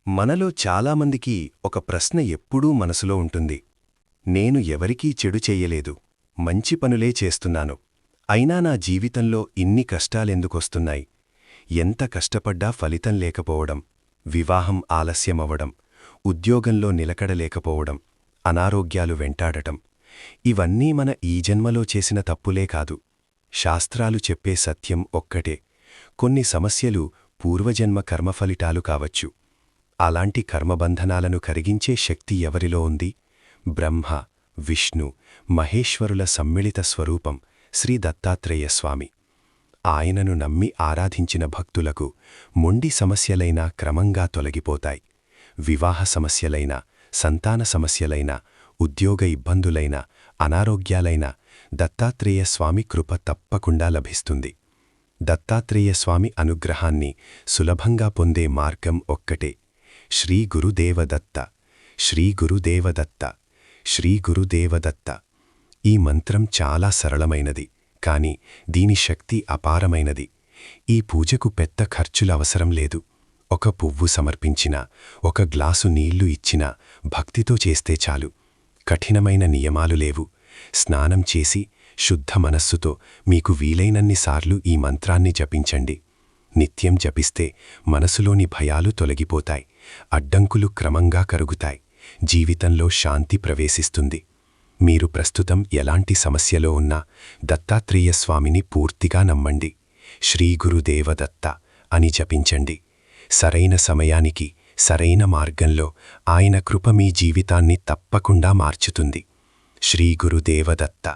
మనలో చాలామందికి ఒక ప్రశ్న ఎప్పుడూ మనసులో ఉంటుంది. నేను ఎవరికీ చెడు చెయ్యలేదు, మంచి పనులే చేస్తున్నాను. అయినా నా జీవితంలో ఇన్ని కష్టాలెందుకొస్తున్నాయి? ఎంత కష్టపడ్డా ఫలితం లేకపోవడం, వివాహం ఆలస్యమవడం, ఉద్యోగంలో నిలకడలేకపోవడం, అనారోగ్యాలు వెంటాడటం, ఇవన్నీ మన ఈ జన్మలో చేసిన తప్పులే కాదు. శాస్త్రాలు చెప్పే సత్యం ఒక్కటే: కొన్ని సమస్యలు పూర్వజన్మ కర్మఫలితాలు కావచ్చు. అలాంటి కర్మబంధనాలను కరిగించే శక్తి ఎవరిలో ఉంది? బ్రహ్మ, విష్ణు, మహేశ్వరుల సమ్మిళిత స్వరూపం శ్రీ దత్తాత్రేయ స్వామి. ఆయనను నమ్మి ఆరాధించిన భక్తులకు మొండి సమస్యలైనా క్రమంగా తొలగిపోతాయి. వివాహ సమస్యలైనా, సంతాన సమస్యలైనా, ఉద్యోగ ఇబ్బందులైనా, అనారోగ్యాలైనా దత్తాత్రేయ స్వామి కృప తప్పకుండా లభిస్తుంది. దత్తాత్రేయ స్వామి అనుగ్రహాన్ని సులభంగా పొందే మార్గం ఒక్కటే: శ్రీ గురుదేవదత్త, శ్రీ గురుదేవదత్త, శ్రీ గురుదేవదత్త. ఈ మంత్రం చాలా సరళమైనది, కాని దీని శక్తి అపారమైనది. ఈ పూజకు పెద్ద ఖర్చులవసరం లేదు. ఒక పువ్వు సమర్పించినా, ఒక గ్లాసు నీళ్లు ఇచ్చినా భక్తితో చేస్తే చాలు. కఠినమైన నియమాలు లేవు. స్నానం చేసి శుద్ధ మనస్సుతో మీకు వీలైనన్నిసార్లు ఈ మంత్రాన్ని జపించండి. నిత్యం జపిస్తే మనసులోని భయాలు తొలగిపోతాయి, అడ్డంకులు క్రమంగా కరుగుతాయి, జీవితంలో శాంతి ప్రవేశిస్తుంది. మీరు ప్రస్తుతం ఎలాంటి సమస్యలో ఉన్నా దత్తాత్రేయ స్వామిని పూర్తిగా నమ్మండి. శ్రీ గురుదేవదత్త అని జపించండి. సరైన సమయానికి, సరైన మార్గంలో ఆయన కృప మీ జీవితాన్ని తప్పకుండా మార్చుతుంది. శ్రీ గురుదేవదత్త.